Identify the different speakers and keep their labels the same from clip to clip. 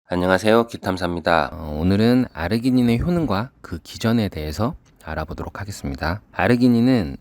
Speaker 1: 안녕하세요. 기탐사입니다. 오늘은 아르기닌의 효능과 그 기전에 대해서 알아보도록 하겠습니다. 아르기닌은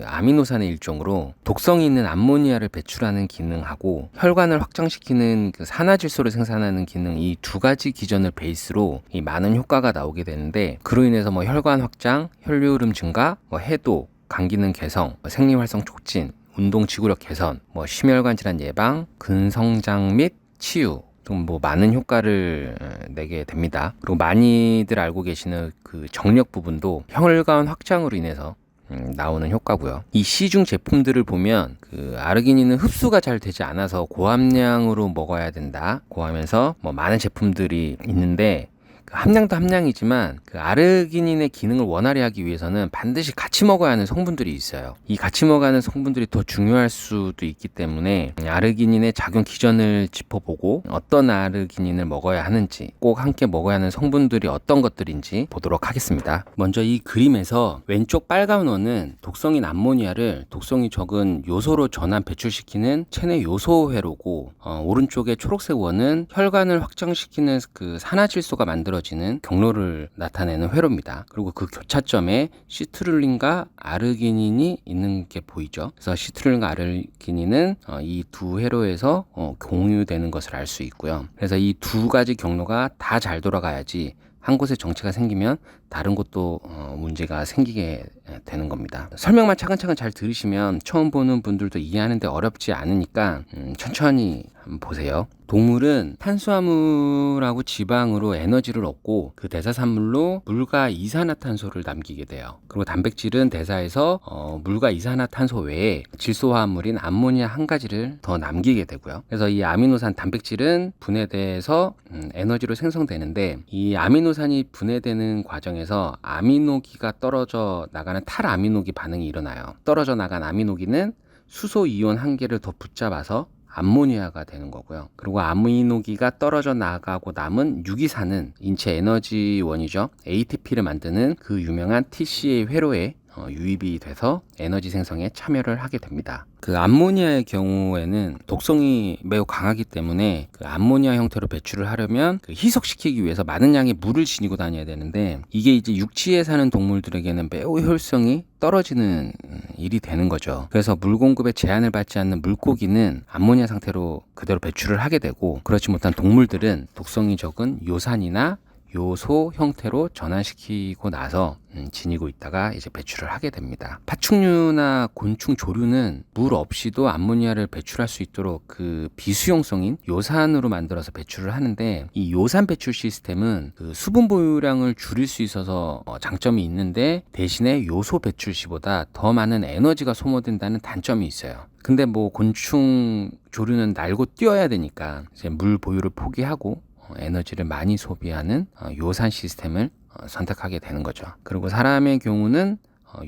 Speaker 1: 아미노산의 일종으로 독성이 있는 암모니아를 배출하는 기능하고 혈관을 확장시키는 산화질소를 생산하는 기능, 이 두 가지 기전을 베이스로 이 많은 효과가 나오게 되는데, 그로 인해서 혈관 확장, 혈류 흐름 증가, 해독, 간 기능 개선, 생리 활성 촉진, 운동 지구력 개선, 심혈관 질환 예방, 근성장 및 치유 좀 많은 효과를 내게 됩니다. 그리고 많이들 알고 계시는 그 정력 부분도 혈관 확장으로 인해서 나오는 효과고요. 이 시중 제품들을 보면 그 아르기닌은 흡수가 잘 되지 않아서 고함량으로 먹어야 된다 고 하면서 많은 제품들이 있는데, 그 함량도 함량이지만 그 아르기닌의 기능을 원활히 하기 위해서는 반드시 같이 먹어야 하는 성분들이 있어요. 이 같이 먹어야 하는 성분들이 더 중요할 수도 있기 때문에 아르기닌의 작용 기전을 짚어보고 어떤 아르기닌을 먹어야 하는지, 꼭 함께 먹어야 하는 성분들이 어떤 것들인지 보도록 하겠습니다. 먼저 이 그림에서 왼쪽 빨간 원은 독성인 암모니아를 독성이 적은 요소로 전환 배출시키는 체내 요소 회로고, 오른쪽의 초록색 원은 혈관을 확장시키는 그 산화질소가 만들어지는 경로를 나타내는 회로입니다. 그리고 그 교차점에 시트룰린과 아르기닌이 있는 게 보이죠. 그래서 시트룰린과 아르기닌은 이 두 회로에서 공유되는 것을 알 수 있고요. 그래서 이 두 가지 경로가 다 잘 돌아가야지 한 곳에 정체가 생기면 다른 곳도 문제가 생기게 되는 겁니다. 설명만 차근차근 잘 들으시면 처음 보는 분들도 이해하는데 어렵지 않으니까 천천히 한번 보세요. 동물은 탄수화물하고 지방으로 에너지를 얻고 그 대사산물로 물과 이산화탄소를 남기게 돼요. 그리고 단백질은 대사에서 물과 이산화탄소 외에 질소화합물인 암모니아 한 가지를 더 남기게 되고요. 그래서 이 아미노산 단백질은 분해돼서 에너지로 생성되는데, 이 아미노산이 분해되는 과정에서 아미노기가 떨어져 나가는 탈아미노기 반응이 일어나요. 떨어져 나간 아미노기는 수소 이온 한 개를 더 붙잡아서 암모니아가 되는 거고요. 그리고 아미노기가 떨어져 나가고 남은 유기산은 인체 에너지원이죠. ATP를 만드는 그 유명한 TCA 회로에 유입이 돼서 에너지 생성에 참여를 하게 됩니다. 그 암모니아의 경우에는 독성이 매우 강하기 때문에 그 암모니아 형태로 배출을 하려면 그 희석시키기 위해서 많은 양의 물을 지니고 다녀야 되는데, 이게 이제 육지에 사는 동물들에게는 매우 효율성이 떨어지는 일이 되는 거죠. 그래서 물 공급에 제한을 받지 않는 물고기는 암모니아 상태로 그대로 배출을 하게 되고, 그렇지 못한 동물들은 독성이 적은 요산이나 요소 형태로 전환시키고 나서 지니고 있다가 이제 배출을 하게 됩니다. 파충류나 곤충 조류는 물 없이도 암모니아를 배출할 수 있도록 그 비수용성인 요산으로 만들어서 배출을 하는데, 이 요산 배출 시스템은 그 수분 보유량을 줄일 수 있어서 장점이 있는데, 대신에 요소 배출 시보다 더 많은 에너지가 소모된다는 단점이 있어요. 근데 곤충 조류는 날고 뛰어야 되니까 이제 물 보유를 포기하고 에너지를 많이 소비하는 요산 시스템을 선택하게 되는 거죠. 그리고 사람의 경우는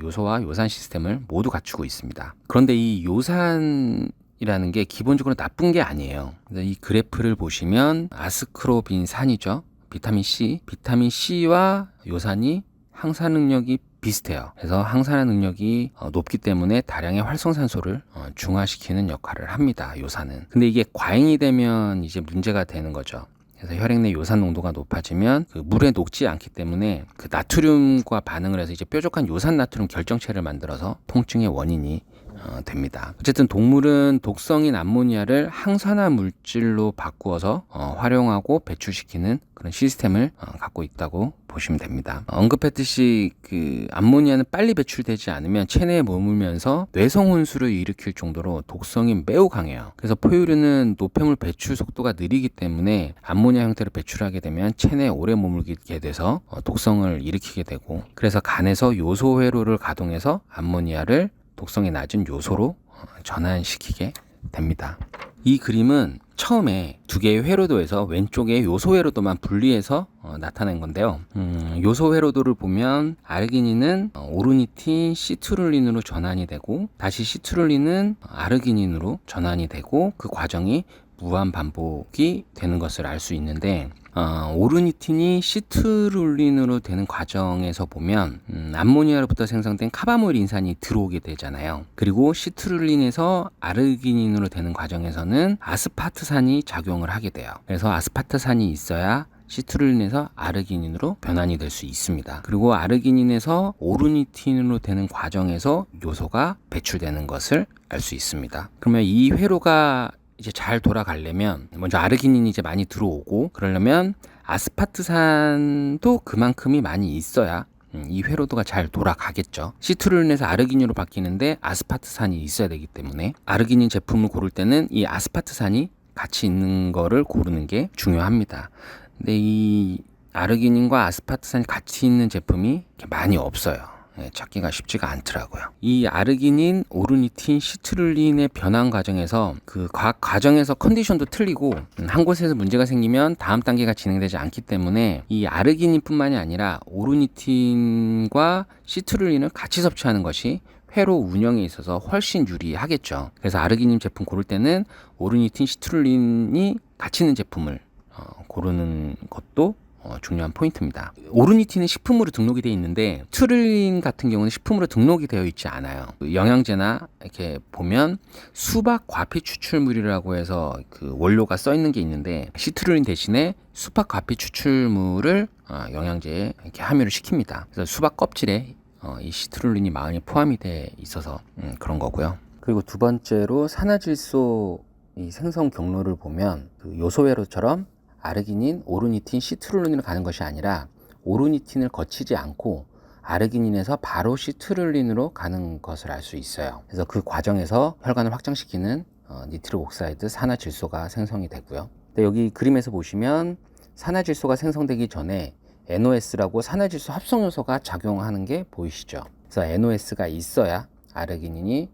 Speaker 1: 요소와 요산 시스템을 모두 갖추고 있습니다. 그런데 이 요산이라는 게 기본적으로 나쁜 게 아니에요. 이 그래프를 보시면 아스크로빈산이죠. 비타민 C, 비타민 C와 요산이 항산 능력이 비슷해요. 그래서 항산화 능력이 높기 때문에 다량의 활성산소를 중화시키는 역할을 합니다. 요산은. 근데 이게 과잉이 되면 이제 문제가 되는 거죠. 그래서 혈액 내 요산 농도가 높아지면 그 물에 녹지 않기 때문에 그 나트륨과 반응을 해서 이제 뾰족한 요산 나트륨 결정체를 만들어서 통증의 원인이 됩니다. 어쨌든 동물은 독성인 암모니아를 항산화 물질로 바꾸어서 활용하고 배출시키는 그런 시스템을 갖고 있다고 보시면 됩니다. 언급했듯이 그 암모니아는 빨리 배출되지 않으면 체내에 머물면서 뇌성 혼수를 일으킬 정도로 독성이 매우 강해요. 그래서 포유류는 노폐물 배출 속도가 느리기 때문에 암모니아 형태로 배출하게 되면 체내에 오래 머물게 돼서 독성을 일으키게 되고, 그래서 간에서 요소 회로를 가동해서 암모니아를 독성이 낮은 요소로 전환시키게 됩니다. 이 그림은 처음에 두 개의 회로도에서 왼쪽에 요소 회로도만 분리해서 나타낸 건데요. 요소 회로도를 보면 아르기닌은 오르니틴 시트룰린으로 전환이 되고, 다시 시트룰린은 아르기닌으로 전환이 되고, 그 과정이 무한 반복이 되는 것을 알 수 있는데, 오르니틴이 시트룰린으로 되는 과정에서 보면 암모니아로부터 생성된 카바모일 인산이 들어오게 되잖아요. 그리고 시트룰린에서 아르기닌으로 되는 과정에서는 아스파트산이 작용을 하게 돼요. 그래서 아스파트산이 있어야 시트룰린에서 아르기닌으로 변환이 될 수 있습니다. 그리고 아르기닌에서 오르니틴으로 되는 과정에서 요소가 배출되는 것을 알 수 있습니다. 그러면 이 회로가 이제 잘 돌아가려면 먼저 아르기닌이 이제 많이 들어오고, 그러려면 아스파트산도 그만큼이 많이 있어야 이 회로도가 잘 돌아가겠죠. 시트룰린에서 아르기닌으로 바뀌는데 아스파트산이 있어야 되기 때문에 아르기닌 제품을 고를 때는 이 아스파트산이 같이 있는 거를 고르는 게 중요합니다. 근데 이 아르기닌과 아스파트산이 같이 있는 제품이 많이 없어요. 찾기가 쉽지가 않더라고요. 이 아르기닌, 오르니틴, 시트룰린의 변환 과정에서 그 과정에서 컨디션도 틀리고 한 곳에서 문제가 생기면 다음 단계가 진행되지 않기 때문에 이 아르기닌뿐만이 아니라 오르니틴과 시트룰린을 같이 섭취하는 것이 회로 운영에 있어서 훨씬 유리하겠죠. 그래서 아르기닌 제품 고를 때는 오르니틴, 시트룰린이 같이 있는 제품을 고르는 것도 중요한 포인트입니다. 오르니틴은 식품으로 등록이 되어 있는데 시트룰린 같은 경우는 식품으로 등록이 되어 있지 않아요. 영양제나 이렇게 보면 수박 과피 추출물이라고 해서 그 원료가 써 있는 게 있는데, 시트룰린 대신에 수박 과피 추출물을 영양제에 이렇게 함유를 시킵니다. 그래서 수박 껍질에 이 시트룰린이 많이 포함이 돼 있어서 그런 거고요. 그리고 두 번째로 산화질소 이 생성 경로를 보면 그 요소회로처럼 아르기닌, 오르니틴, 시트룰린으로 가는 것이 아니라 오르니틴을 거치지 않고 아르기닌에서 바로 시트룰린으로 가는 것을 알 수 있어요. 그래서 그 과정에서 혈관을 확장시키는 니트릭 옥사이드 산화질소가 생성이 되고요. 근데 여기 그림에서 보시면 산화질소가 생성되기 전에 NOS라고 산화질소 합성요소가 작용하는 게 보이시죠? 그래서 NOS가 있어야 아르기닌이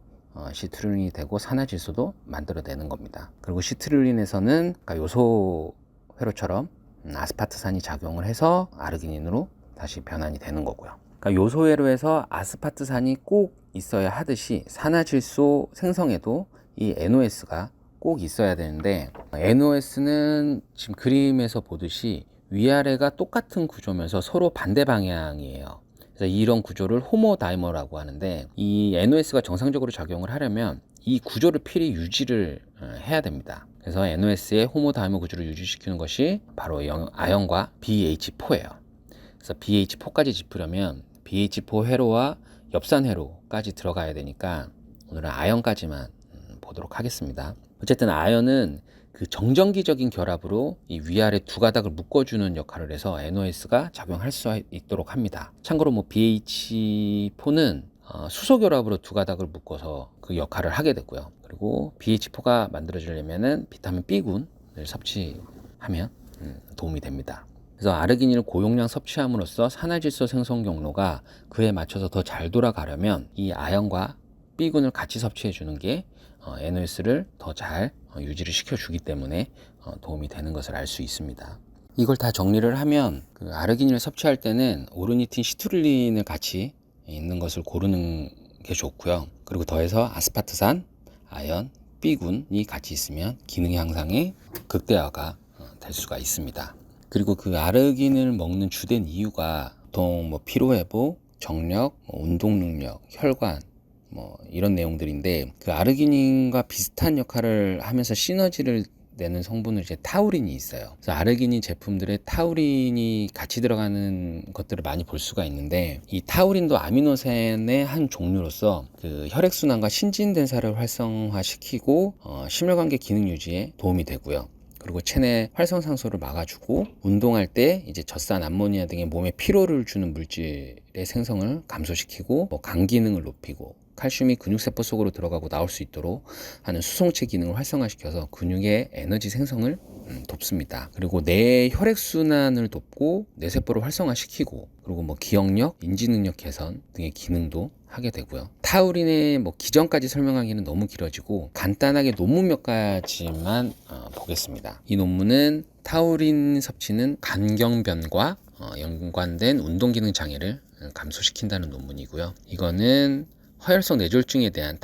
Speaker 1: 시트룰린이 되고 산화질소도 만들어내는 겁니다. 그리고 시트룰린에서는 그러니까 요소 회로처럼 아스파트산이 작용을 해서 아르기닌으로 다시 변환이 되는 거고요. 그러니까 요소 회로에서 아스파트산이 꼭 있어야 하듯이 산화질소 생성에도 이 NOS가 꼭 있어야 되는데, NOS는 지금 그림에서 보듯이 위아래가 똑같은 구조면서 서로 반대 방향이에요. 그래서 이런 구조를 호모다이머라고 하는데, 이 NOS가 정상적으로 작용을 하려면 이 구조를 필히 유지를 해야 됩니다. 그래서 NOS의 호모다이머 구조를 유지시키는 것이 바로 아연과 BH4예요. 그래서 BH4까지 짚으려면 BH4 회로와 엽산 회로까지 들어가야 되니까 오늘은 아연까지만 보도록 하겠습니다. 어쨌든 아연은 그 정전기적인 결합으로 이 위아래 두 가닥을 묶어주는 역할을 해서 NOS가 작용할 수 있도록 합니다. 참고로 뭐 BH4는 수소 결합으로 두 가닥을 묶어서 그 역할을 하게 되고요. 그리고 BH4가 만들어지려면은 비타민 B군을 섭취하면 도움이 됩니다. 그래서 아르기닌을 고용량 섭취함으로써 산화질소 생성 경로가 그에 맞춰서 더 잘 돌아가려면 이 아연과 B군을 같이 섭취해 주는 게 NOS를 더 잘 유지를 시켜주기 때문에 도움이 되는 것을 알 수 있습니다. 이걸 다 정리를 하면 그 아르기닌을 섭취할 때는 오르니틴, 시트룰린을 같이 있는 것을 고르는 게 좋고요. 그리고 더해서 아스파트산, 아연, B군이 같이 있으면 기능 향상의 극대화가 될 수가 있습니다. 그리고 그 아르기닌을 먹는 주된 이유가 보통 뭐 피로회복, 정력, 운동 능력, 혈관 이런 내용들인데, 그 아르기닌과 비슷한 역할을 하면서 시너지를 내는 성분은 이제 타우린이 있어요. 그래서 아르기닌 제품들에 타우린이 같이 들어가는 것들을 많이 볼 수가 있는데, 이 타우린도 아미노산의 한 종류로서 그 혈액순환과 신진대사를 활성화시키고 심혈관계 기능 유지에 도움이 되고요. 그리고 체내 활성산소를 막아주고, 운동할 때 이제 젖산 암모니아 등의 몸에 피로를 주는 물질의 생성을 감소시키고, 간 기능을 높이고, 칼슘이 근육세포 속으로 들어가고 나올 수 있도록 하는 수송체 기능을 활성화시켜서 근육의 에너지 생성을 돕습니다. 그리고 뇌 혈액순환을 돕고 뇌세포를 활성화시키고, 그리고 기억력, 인지능력 개선 등의 기능도 하게 되고요. 타우린의 기전까지 설명하기는 너무 길어지고 간단하게 논문 몇 가지만 보겠습니다. 이 논문은 타우린 섭취는 간경변과 연관된 운동기능 장애를 감소시킨다는 논문이고요. 이거는 허혈성 뇌졸중에 대한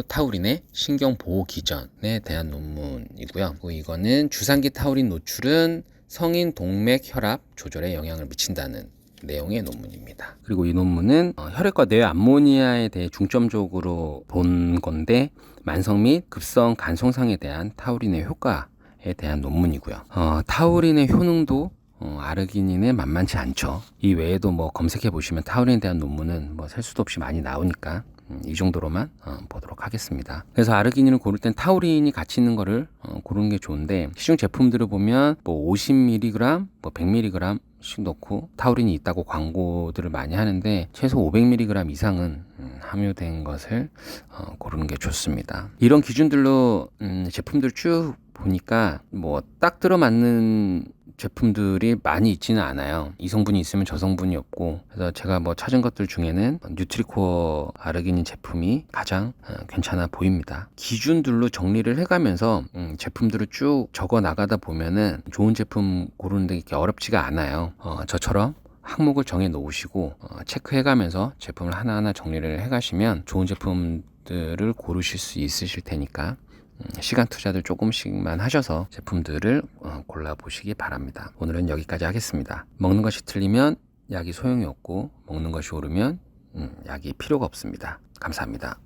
Speaker 1: 타우린의 신경 보호 기전에 대한 논문이고요. 그리고 이거는 주산기 타우린 노출은 성인 동맥 혈압 조절에 영향을 미친다는 내용의 논문입니다. 그리고 이 논문은 혈액과 뇌 암모니아에 대해 중점적으로 본 건데 만성 및 급성 간 손상에 대한 타우린의 효과에 대한 논문이고요. 타우린의 효능도 아르기닌에 만만치 않죠. 이 외에도 뭐 검색해 보시면 타우린에 대한 논문은 뭐 셀 수도 없이 많이 나오니까 이 정도로만 보도록 하겠습니다. 그래서 아르기닌을 고를 땐 타우린이 같이 있는 거를 고르는 게 좋은데 시중 제품들을 보면 뭐 50mg, 뭐 100mg씩 넣고 타우린이 있다고 광고들을 많이 하는데 최소 500mg 이상은 함유된 것을 고르는 게 좋습니다. 이런 기준들로 제품들 쭉 보니까 뭐 딱 들어맞는 제품들이 많이 있지는 않아요. 이 성분이 있으면 저 성분이 없고, 그래서 제가 뭐 찾은 것들 중에는 뉴트리코어 아르기닌 제품이 가장 괜찮아 보입니다. 기준들로 정리를 해가면서 제품들을 쭉 적어 나가다 보면은 좋은 제품 고르는데 이렇게 어렵지가 않아요. 저처럼 항목을 정해 놓으시고 체크해 가면서 제품을 하나하나 정리를 해 가시면 좋은 제품들을 고르실 수 있으실 테니까 시간 투자들 조금씩만 하셔서 제품들을 골라보시기 바랍니다. 오늘은 여기까지 하겠습니다. 먹는 것이 틀리면 약이 소용이 없고 먹는 것이 옳으면 약이 필요가 없습니다. 감사합니다.